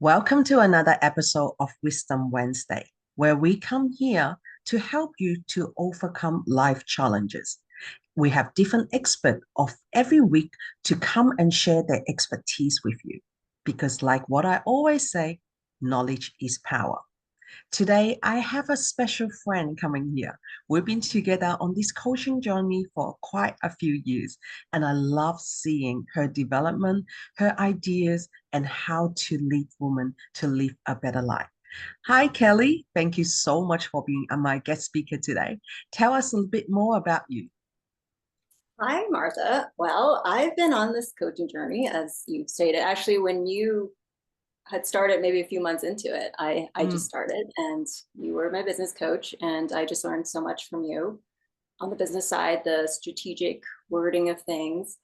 Welcome to another episode of Wisdom Wednesday, where we come here to help you to overcome life challenges. We have different experts of every week to come and share their expertise with you. Because, like what I always say, knowledge is power. Today, I have a special friend coming here. We've been together on this coaching journey for quite a few years, and I love seeing her development, her ideas, and how to lead women to live a better life. Hi, Kelly. Thank you so much for being my guest speaker today. Tell us a little bit more about you. Hi, Martha. Well, I've been on this coaching journey, as you've stated. Actually, when you had started maybe a few months into it, I just Mm, started and you were my business coach, and I just learned so much from you on the business side, the strategic wording of things.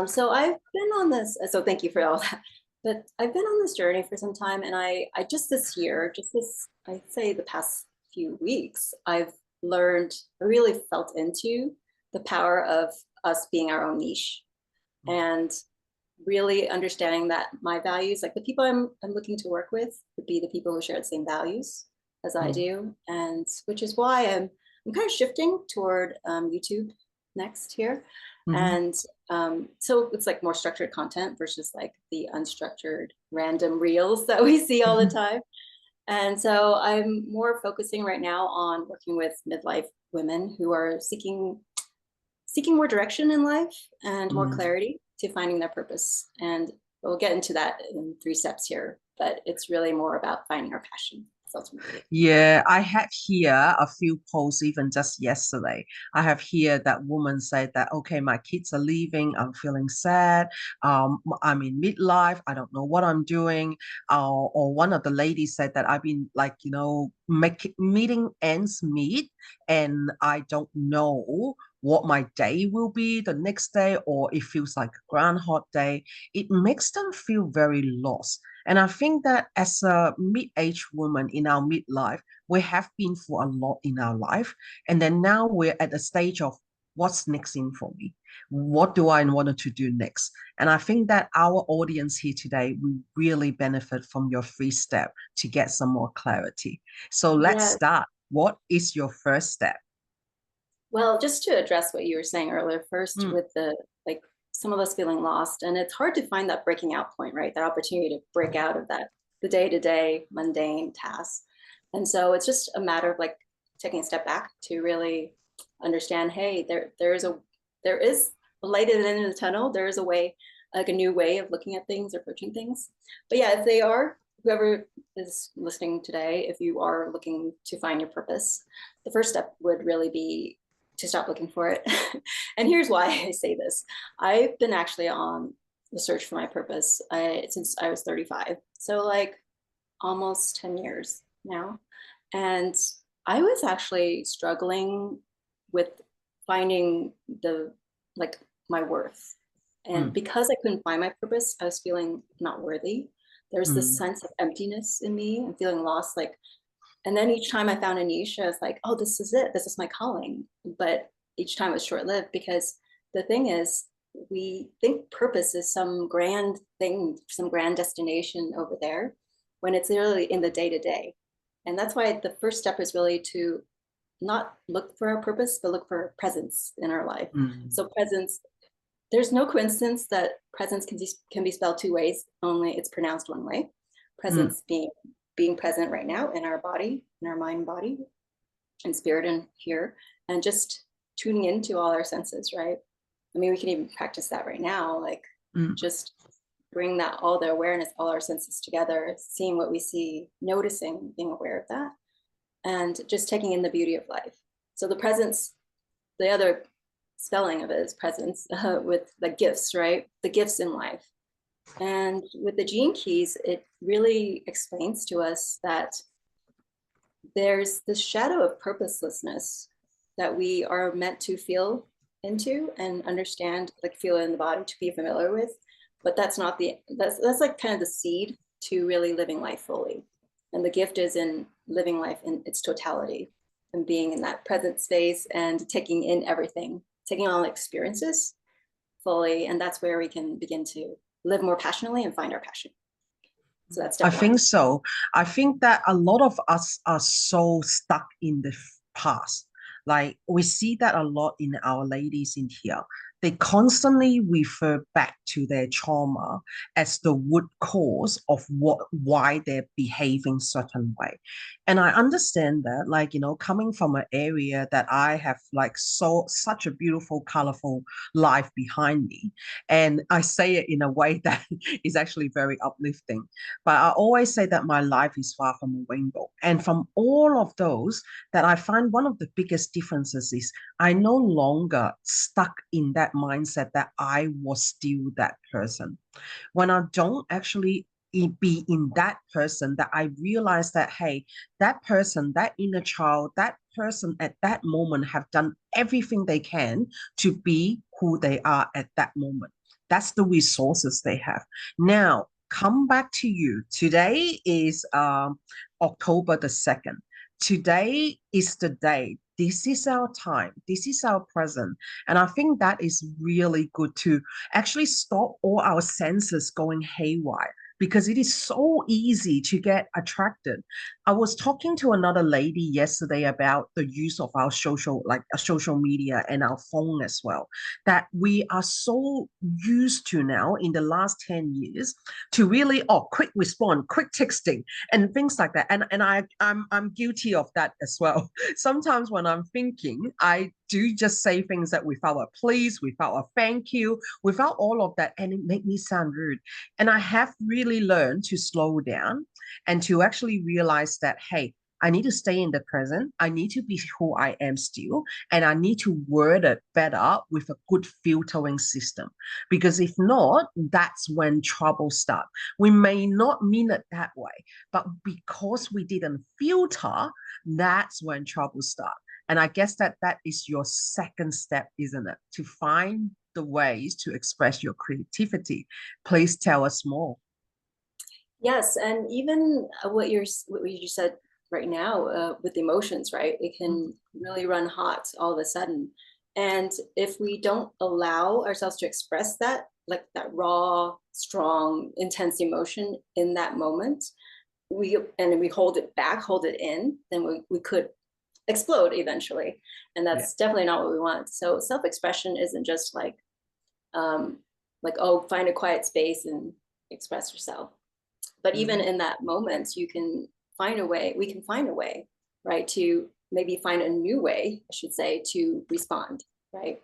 So I've been on this, so thank you for all that. But I've been on this journey for some time, and I just this year, just this, I'd say the past few weeks, I've learned, I really felt into the power of us being our own niche and really understanding that my values, like the people I'm looking to work with, would be the people who share the same values as I mm, do, and which is why I'm kind of shifting toward YouTube next here, mhm. and so it's like more structured content versus like the unstructured random reels that we see all the time. And so I'm more focusing right now on working with midlife women who are seeking more direction in life and more Mm. clarity to finding their purpose. And we'll get into that in 3 steps here, but it's really more about finding our passion. That's ultimately. Yeah, I had here a few posts even just yesterday. I have here that woman said that, okay, my kids are leaving. I'm feeling sad. I'm in midlife. I don't know what I'm doing. Or one of the ladies said that I've been like, meeting ends meet, and I don't know what my day will be the next day, or it feels like a groundhog day. It makes them feel very lost. And I think that as a mid-aged woman in our midlife, we have been through a lot in our life. And then now we're at the stage of what's next in for me? What do I want to do next? And I think that our audience here today will really benefit from your free step to get some more clarity. So let's Yeah. start. What is your first step? Well, just to address what you were saying earlier, first Mm, with the like some of us feeling lost, and it's hard to find that breaking out point, right? That opportunity to break out of that the day-to-day mundane tasks. And so it's just a matter of like taking a step back to really understand, hey, there is a light at the end of the tunnel. There is a way, like a new way of looking at things, approaching things. But yeah, if they are, whoever is listening today, if you are looking to find your purpose, the first step would really be to stop looking for it. And here's why I say this. I've been actually on the search for my purpose since I was 35. So like almost 10 years now. And I was actually struggling with finding the like my worth. And mm, because I couldn't find my purpose, I was feeling not worthy. There's this mm, sense of emptiness in me and feeling lost, like, and then each time I found a niche, I was like, oh, this is it. This is my calling. But each time it was short lived because the thing is, we think purpose is some grand thing, some grand destination over there, when it's really in the day to day. And that's why the first step is really to not look for our purpose, but look for presence in our life. mm, So, presence, there's no coincidence that presence can be spelled two ways, only it's pronounced one way. mm. Presence being present right now in our body, in our mind, body, and spirit, and here, and just tuning into all our senses, right? I mean, we can even practice that right now, like Mm. just bring that all the awareness, all our senses together, seeing what we see, noticing, being aware of that, and just taking in the beauty of life. So the presence, the other spelling of it is presence, with the gifts, right? The gifts in life. And with the gene keys, it really explains to us that there's this shadow of purposelessness that we are meant to feel into and understand, like feel in the body, to be familiar with. But that's not the that's like kind of the seed to really living life fully. And the gift is in living life in its totality and being in that present space and taking in everything, taking on experiences fully. And that's where we can begin to live more passionately and find our passion. So that's I step think one. so. I think that a lot of us are so stuck in the past. Like we see that a lot in our ladies in here. They constantly refer back to their trauma as the root cause of why they're behaving certain way. And I understand that, like, coming from an area that I have like such a beautiful, colorful life behind me. And I say it in a way that is actually very uplifting, but I always say that my life is far from a rainbow. And from all of those, that I find one of the biggest differences is I no longer stuck in that mindset that I was still that person. When I don't actually be in that person, that I realize that, hey, that person, that inner child, that person at that moment have done everything they can to be who they are at that moment. That's the resources they have. Now, come back to you. Today is October the 2nd. Today is the day. This is our time. This is our present. And I think that is really good to actually stop all our senses going haywire, because it is so easy to get attracted. I was talking to another lady yesterday about the use of our social media and our phone as well, that we are so used to now in the last 10 years to really, quick respond, quick texting and things like that. And I'm guilty of that as well. Sometimes when I'm thinking, I do just say things that without a please, without a thank you, without all of that, and it make me sound rude. And I have really learned to slow down and to actually realize that, hey, I need to stay in the present. I need to be who I am still, and I need to word it better with a good filtering system. Because if not, that's when trouble starts. We may not mean it that way, but because we didn't filter, that's when trouble starts. And I guess that is your second step, isn't it? To find the ways to express your creativity. Please tell us more. Yes, and even what you just said right now with emotions, right? It can really run hot all of a sudden, and if we don't allow ourselves to express that, like that raw, strong, intense emotion in that moment, we hold it back, hold it in, then we could explode eventually, and Yeah. that's definitely not what we want. So self-expression isn't just um, like oh, find a quiet space and express yourself, but even Mm-hmm. in that moment you can find a way, we can find a way, right, to maybe find a new way, I should say, to respond, right?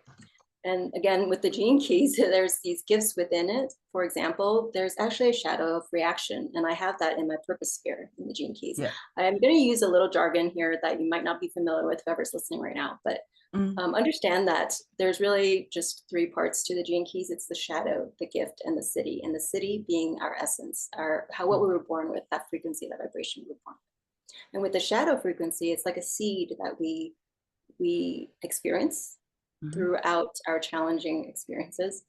And again, with the gene keys, there's these gifts within it. For example, there's actually a shadow of reaction, and I have that in my purpose sphere in the gene keys. Yeah. I'm going to use a little jargon here that you might not be familiar with, whoever's listening right now, but Mm. understand that there's really just three parts to the gene keys. It's the shadow, the gift, and the city. And the city being our essence, our what we were born with, that frequency, that vibration we were born with. And with the shadow frequency, it's like a seed that we experience Mm-hmm. throughout our challenging experiences.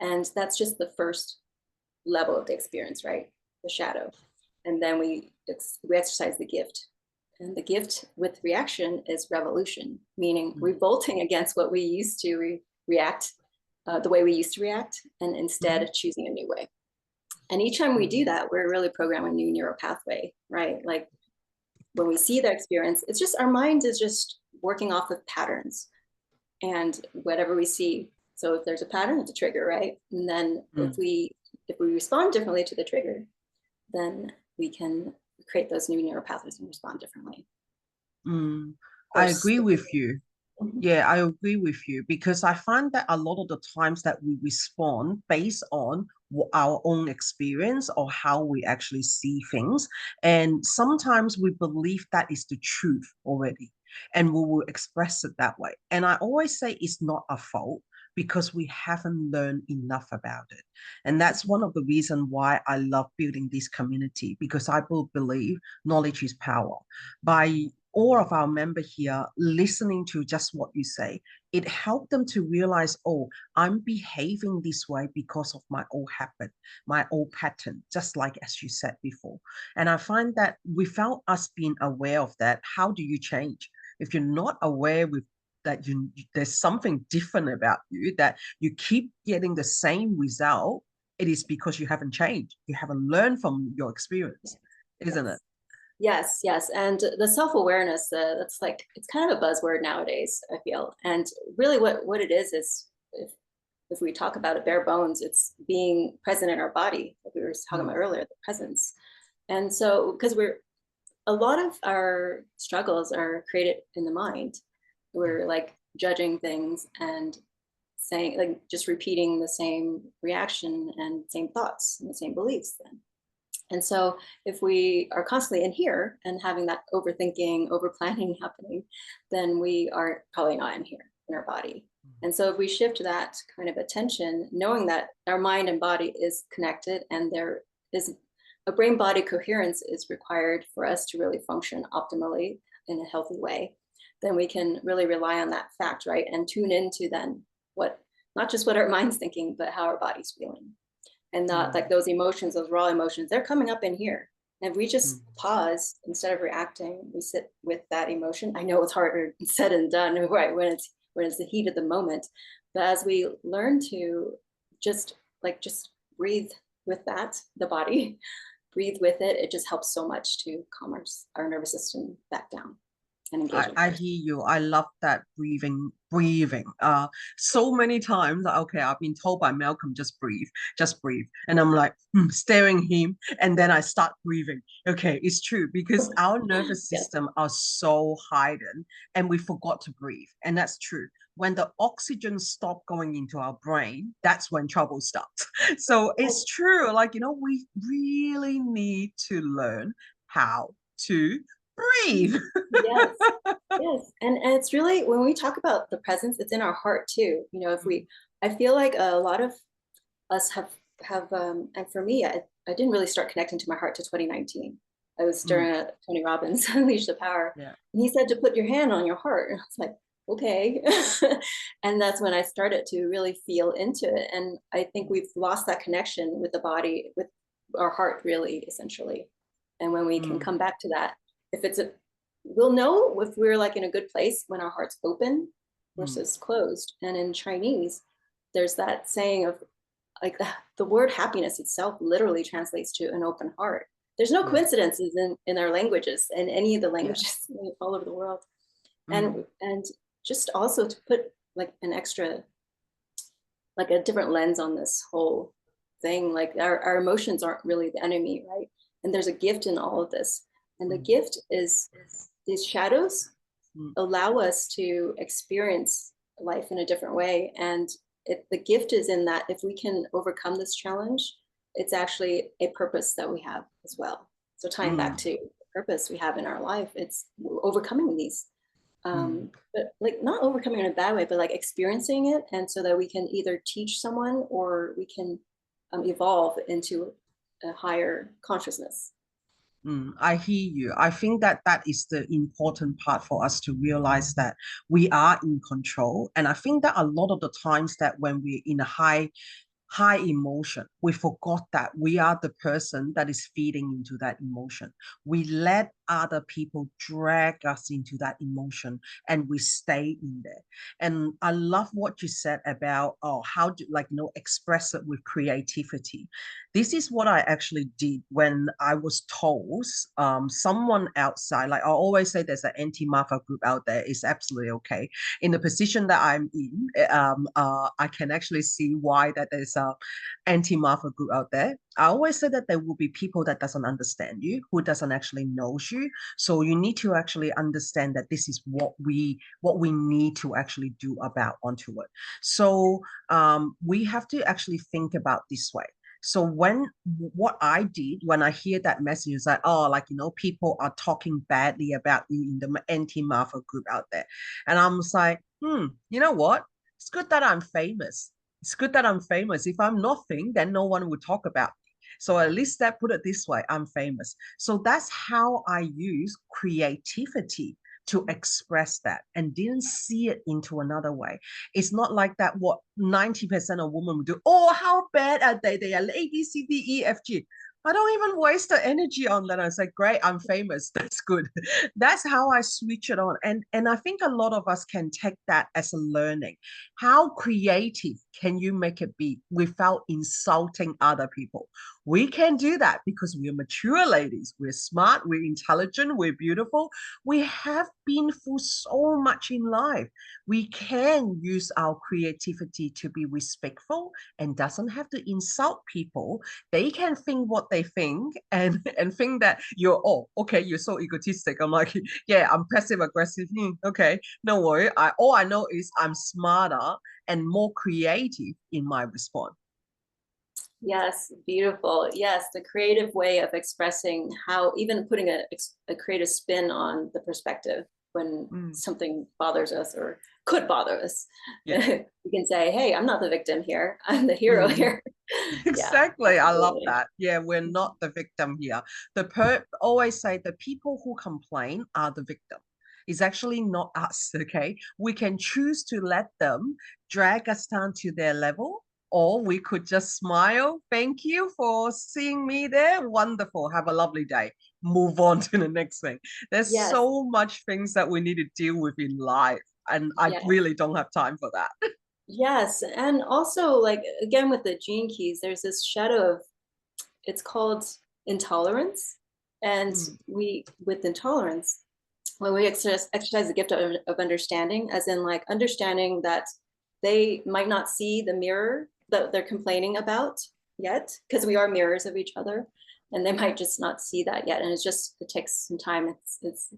And that's just the first level of the experience, right? The shadow. And then we exercise the gift. And the gift with reaction is revolution, meaning revolting against what we used to react, the way we used to react, and Mm-hmm. instead choosing a new way. And each time we do that, we're really programming a new neural pathway, right? Like when we see that experience, it's just our mind is just working off of patterns and whatever we see. So if there's a pattern, it's a trigger, right? And then Mm-hmm. if we respond differently to the trigger, then we can create those new neural pathways and respond differently. Mm. Of I course, agree the with you. Mhm. Yeah, I agree with you, because I find that a lot of the times that we respond based on our own experience or how we actually see things. And sometimes we believe that is the truth already, and we will express it that way. And I always say it's not a fault, because we haven't learned enough about it. And that's one of the reasons why I love building this community, because I will believe knowledge is power. By all of our members here listening to just what you say, it helped them to realize, oh, I'm behaving this way because of my old habit, my old pattern, just like as you said before. And I find that without us being aware of that, how do you change? If you're not aware with that there's something different about you, that you keep getting the same result, it is because you haven't changed. You haven't learned from your experience, isn't it? Yes. Yes, yes. And the self-awareness, that's like, it's kind of a buzzword nowadays, I feel. And really what it is if we talk about it bare bones, it's being present in our body, like we were talking about Mm, earlier, the presence. And so, because a lot of our struggles are created in the mind. mm, We're like judging things and saying, like, just repeating the same reaction and same thoughts and the same beliefs then. And so if we are constantly in here and having that overthinking, over planning happening, then we are probably not in here in our body. And so if we shift that kind of attention, knowing that our mind and body is connected and there is a brain body coherence is required for us to really function optimally in a healthy way, then we can really rely on that fact, right? And tune into then what, not just what our mind's thinking, but how our body's feeling. And not like mm, those emotions, those raw emotions, they're coming up in here. And if we mm. just pause instead of reacting, we sit with that emotion. I know it's harder said and done, right? When it's the heat of the moment. But as we learn to just just breathe with that, the body, breathe with it, it just helps so much to calm our nervous system back down and engage in I first. hear you. I love that breathing. So many times, okay, I've been told by Malcolm, just breathe. And I'm like, staring him, and then I start breathing. Okay, it's true because our nervous Yes. system are so heightened and we forgot to breathe. And that's true. When the oxygen stop going into our brain, that's when trouble starts. So it's true. Like, we really need to learn how to breathe. Yes. Yes. And it's really, when we talk about the presence, it's in our heart too. If we, I feel like a lot of us and for me, I didn't really start connecting to my heart to 2019. I was Mm, during a Tony Robbins Unleash the Power. yeah. And he said to put your hand on your heart. And I was like, okay. And that's when I started to really feel into it. And I think we've lost that connection with the body, with our heart, really, essentially. And when we can Mm, come back to that, if it's a, we'll know if we're like in a good place when our heart's open mm, versus closed. And in Chinese, there's that saying of like the word happiness itself literally translates to an open heart. There's no mm, coincidences in our languages, in any of the yeah. languages all over the world. Mm, And just also to put like an extra, like a different lens on this whole thing, like our emotions aren't really the enemy, right? And there's a gift in all of this. And the mm, gift is these shadows mm, allow us to experience life in a different way. And the gift is in that if we can overcome this challenge, it's actually a purpose that we have as well. So tying back mm, to the purpose we have in our life, it's overcoming these, mm. but like not overcoming in a bad way, but like experiencing it. And so that we can either teach someone or we can evolve into a higher consciousness. I hear you. I think that that is the important part for us to realize that we are in control. And I think that a lot of the times that when we're in a high emotion, we forgot that we are the person that is feeding into that emotion. We let other people drag us into that emotion and we stay in there. And I love what you said about how to express it with creativity. This is what I actually did when I was told someone outside, like I always say there's an anti-mafia group out there, is absolutely okay. In the position that I'm in, I can actually see why that there's a anti-mafia group out there. I always say that there will be people that doesn't understand you, who doesn't actually knows you. So you need to actually understand that this is what we need to actually do about onto it. So we have to actually think about this way. So what I did when I hear that message is like, oh, people are talking badly about you in the anti-mafia group out there. And I'm just like, you know what? It's good that I'm famous. It's good that I'm famous. If I'm nothing, then no one would talk about me. So at least that put it this way, I'm famous. So that's how I use creativity to express that and didn't see it into another way. It's not like that what 90% of women would do. Oh, how bad are they? They are A, B, C, D, E, F, G. I don't even waste the energy on that. I say, great, I'm famous. That's good. That's how I switch it on. And I think a lot of us can take that as a learning. How creative can you make it be without insulting other people? We can do that because we're mature ladies. We're smart, we're intelligent, we're beautiful. We have been through so much in life. We can use our creativity to be respectful and doesn't have to insult people. They can think what they think and think that you're, oh, okay, you're so egotistic. I'm like, yeah, I'm passive aggressive. Okay, no worry. All I know is I'm smarter and more creative in my response. Yes, beautiful. Yes, the creative way of expressing how, even putting a creative spin on the perspective when Mm, something bothers us or could bother us. yeah. You can say, hey, I'm not the victim here. I'm the hero Mm. here. Yeah, Exactly. I love absolutely. that. Yeah, we're not the victim here. The always say the people who complain are the victim. It's actually not us, okay? We can choose to let them drag us down to their level, or we could just smile. Thank you for seeing me there. Wonderful. Have a lovely day. Move on to the next thing. There's Yes, so much things that we need to deal with in life, and I yes. really don't have time for that. Yes, and also like again with the gene keys, there's this shadow of, it's called intolerance. And Mm, we, with intolerance, when we exercise the gift of understanding, as in like understanding that they might not see the mirror that they're complaining about yet, because we are mirrors of each other, and they might just not see that yet. And it's just, it takes some time. It's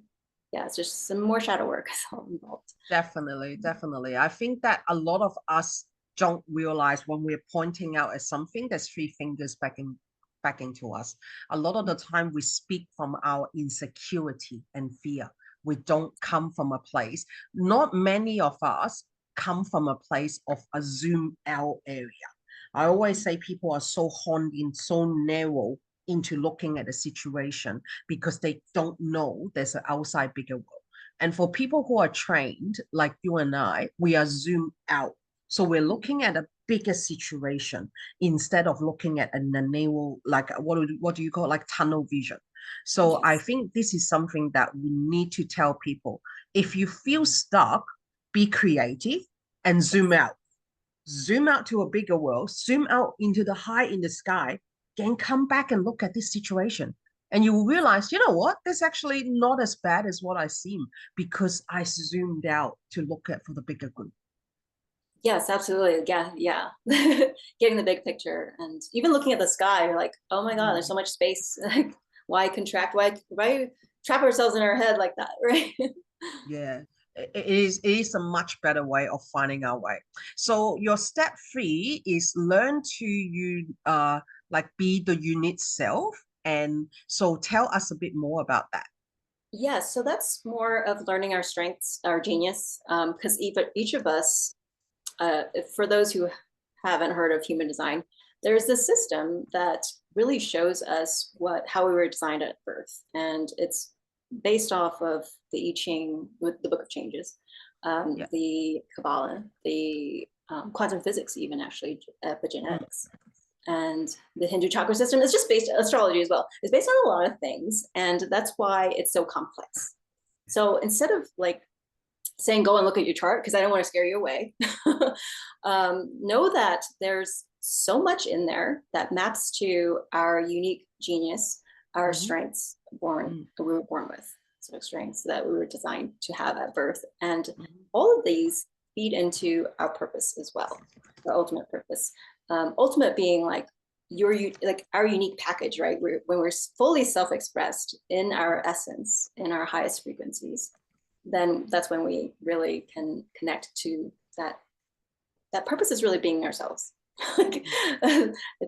yeah, it's just some more shadow work is all involved. definitely, definitely. I think that a lot of us don't realize when we're pointing out at something, there's three fingers back into us. A lot of the time we speak from our insecurity and fear. We don't come from a place. Not many of us come from a place of a zoom out area. I always say people are so honed in, so narrow into looking at a situation because they don't know there's an outside bigger world. And for people who are trained, like you and I, we are zoomed out. So we're looking at a bigger situation instead of looking at a narrow, like what do you call it? Like tunnel vision. So I Yes. think this is something that we need to tell people. If you feel stuck, be creative and zoom Yes. out. Zoom out to a bigger world, zoom out into the high in the sky, then come back and look at this situation. And you will realize, you know what? This actually not as bad as what I seem because I zoomed out to look at for the bigger good. Yes, absolutely. Yeah, yeah. Getting the big picture and even looking at the sky, you're like, oh my God, there's Mm, so much space. Like, why contract? Why trap ourselves in our head like that, right? yeah. It is a much better way of finding our way. So your step three is learn to you like be the unique self. And so tell us a bit more about that. Yeah, so that's more of learning our strengths, our genius, because each of us, for those who haven't heard of human design, there's this system that really shows us how we were designed at birth, and it's based off of the I Ching, with the Book of Changes, Yeah. the Kabbalah, the quantum physics, even actually Mm, epigenetics, and the Hindu chakra system is just based astrology as well. It's based on a lot of things, and that's why it's so complex. So instead of like saying go and look at your chart because I don't want to scare you away. Know that there's so much in there that maps to our unique genius, our mhm, strengths mm, we were born with, sort of strengths that we were designed to have at birth. And mhm, all of these feed into our purpose as well, our ultimate purpose. Ultimate being like like our unique package, right? When we're fully self-expressed in our essence, in our highest frequencies, then that's when we really can connect to that purpose is really being ourselves. mm,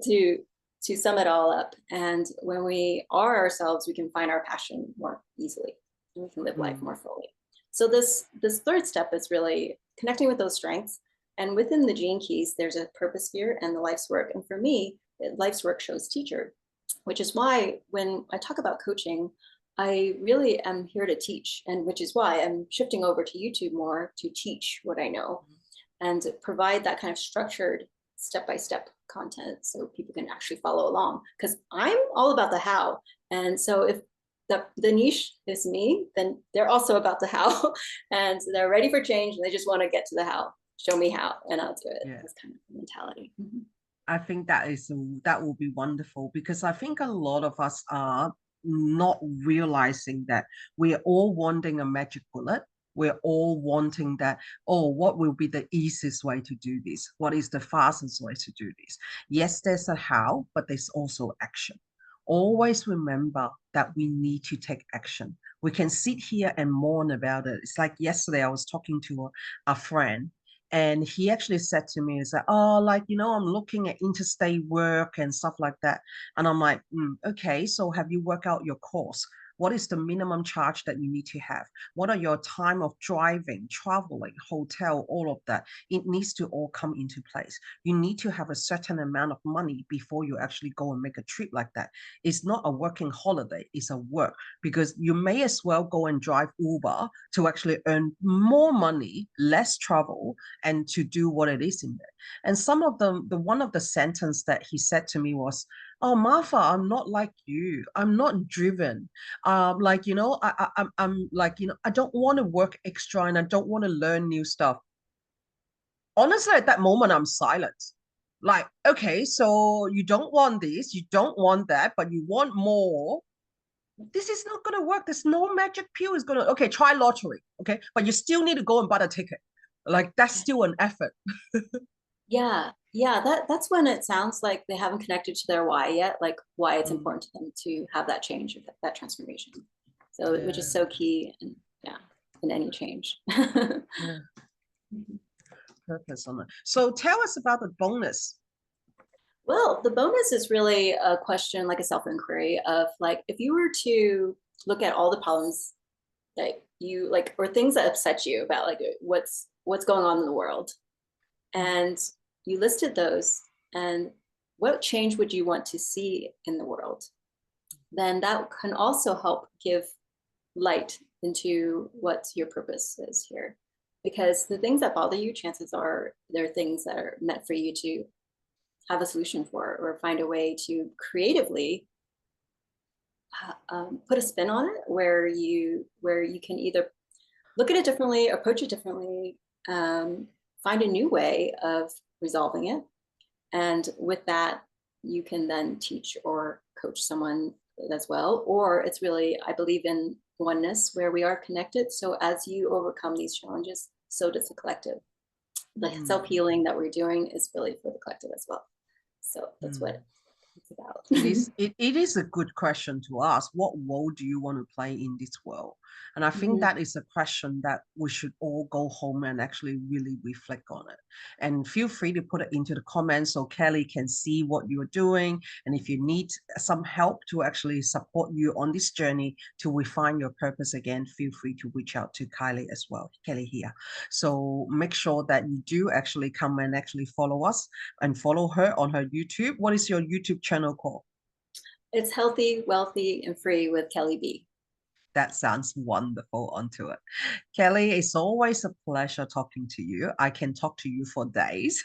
to to sum it all up, and when we are ourselves we can find our passion more easily and we can live life mm, more fully. So this third step is really connecting with those strengths, and within the gene keys there's a purpose sphere and the life's work, and for me life's work shows teacher, which is why when I talk about coaching I really am here to teach, and which is why I'm shifting over to YouTube more to teach what I know and provide that kind of structured step-by-step content so people can actually follow along, because I'm all about the how. And so if the niche is me, then they're also about the how and they're ready for change and they just want to get to the how. Show me how and I'll do it. Yeah. That's kind of the mentality. I think that will be wonderful, because I think a lot of us are not realizing that we're all wanting a magic bullet. We're all wanting that, oh, what will be the easiest way to do this? What is the fastest way to do this? Yes, there's a how, but there's also action. Always remember that we need to take action. We can sit here and mourn about it. It's like yesterday I was talking to a friend, and he actually said to me, "Is that, oh, like, I'm looking at interstate work and stuff like that." And I'm like, okay, so have you worked out your course? What is the minimum charge that you need to have? What are your time of driving, traveling, hotel, all of that? It needs to all come into place. You need to have a certain amount of money before you actually go and make a trip like that. It's not a working holiday, it's a work, because you may as well go and drive Uber to actually earn more money, less travel, and to do what it is in there. And some of them, the one of the sentence that he said to me was, "Oh, Martha, I'm not like you. I'm not driven. Like, I'm like, I don't want to work extra and I don't want to learn new stuff." Honestly, at that moment, I'm silent. Like, okay, so you don't want this, you don't want that, but you want more. This is not going to work. There's no magic pill is going to, okay, try lottery. Okay. But you still need to go and buy the ticket. Like, that's still an effort. Yeah, yeah, that's when it sounds like they haven't connected to their why yet, like why it's Mm, important to them to have that change or that transformation. So, which is yeah. so key, and yeah, in any change. Yeah. Purpose on it. So tell us about the bonus. Well, the bonus is really a question, like a self-inquiry of like, if you were to look at all the problems that you like, or things that upset you about like what's going on in the world, and you listed those, and what change would you want to see in the world, then that can also help give light into what your purpose is here. Because the things that bother you, chances are they're things that are meant for you to have a solution for, or find a way to creatively put a spin on it, where you can either look at it differently, approach it differently, find a new way of resolving it. And with that, you can then teach or coach someone as well. Or it's really, I believe in oneness where we are connected. So as you overcome these challenges, so does the collective. The Mm, self-healing that we're doing is really for the collective as well. So that's mm. what it's about. It is a good question to ask. What role do you want to play in this world? And I think Mhm. that is a question that we should all go home and actually really reflect on it. And feel free to put it into the comments so Kelly can see what you're doing. And if you need some help to actually support you on this journey to refine your purpose again, feel free to reach out to Kylie as well, Kelly here. So make sure that you do actually come and actually follow us and follow her on her YouTube. What is your YouTube channel called? It's healthy, wealthy, and free with Kelly B. That sounds wonderful onto it. Kelly, it's always a pleasure talking to you. I can talk to you for days,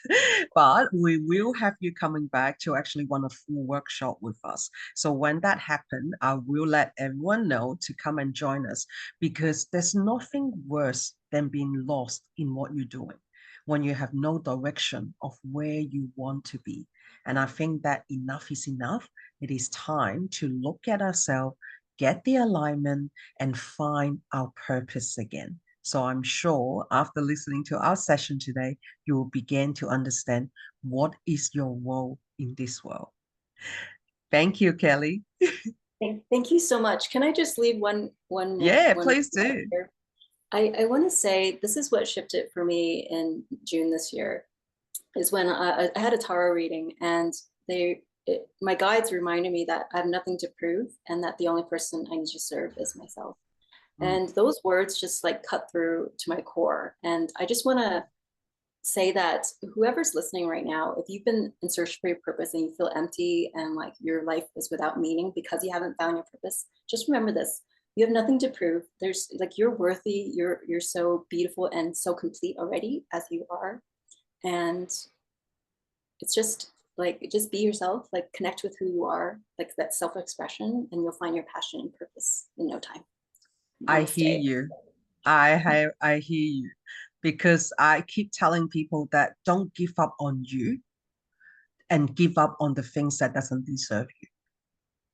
but we will have you coming back to actually run a full workshop with us. So when that happens, I will let everyone know to come and join us, because there's nothing worse than being lost in what you're doing when you have no direction of where you want to be. And I think that enough is enough. It is time to look at ourselves, get the alignment, and find our purpose again. So I'm sure after listening to our session today, you will begin to understand what is your role in this world. Thank you, Kelly. Thank you so much. Can I just leave one more Yeah, one please do. here? I want to say this is what shifted for me in June this year, is when I had a tarot reading, and my guides reminded me that I have nothing to prove and that the only person I need to serve is myself. Mm, And those words just like cut through to my core. And I just want to say that whoever's listening right now, if you've been in search for your purpose and you feel empty and like your life is without meaning because you haven't found your purpose, just remember this. You have nothing to prove. There's like, you're worthy, you're so beautiful and so complete already as you are. And it's just like, just be yourself, like connect with who you are, like that self-expression, and you'll find your passion and purpose in no time. I hear Namaste. you. I hear you because I keep telling people that don't give up on you and give up on the things that doesn't deserve you.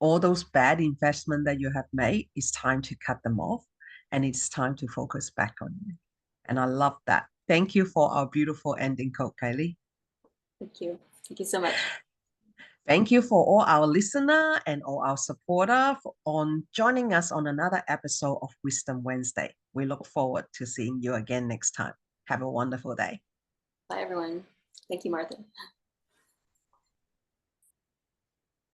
All those bad investment that you have made, it's time to cut them off and it's time to focus back on you. And I love that. Thank you for our beautiful ending quote, Kylie. Thank you. Thank you so much. Thank you for all our listener and all our supporter on joining us on another episode of Wisdom Wednesday. We look forward to seeing you again next time. Have a wonderful day. Bye, everyone. Thank you, Martha.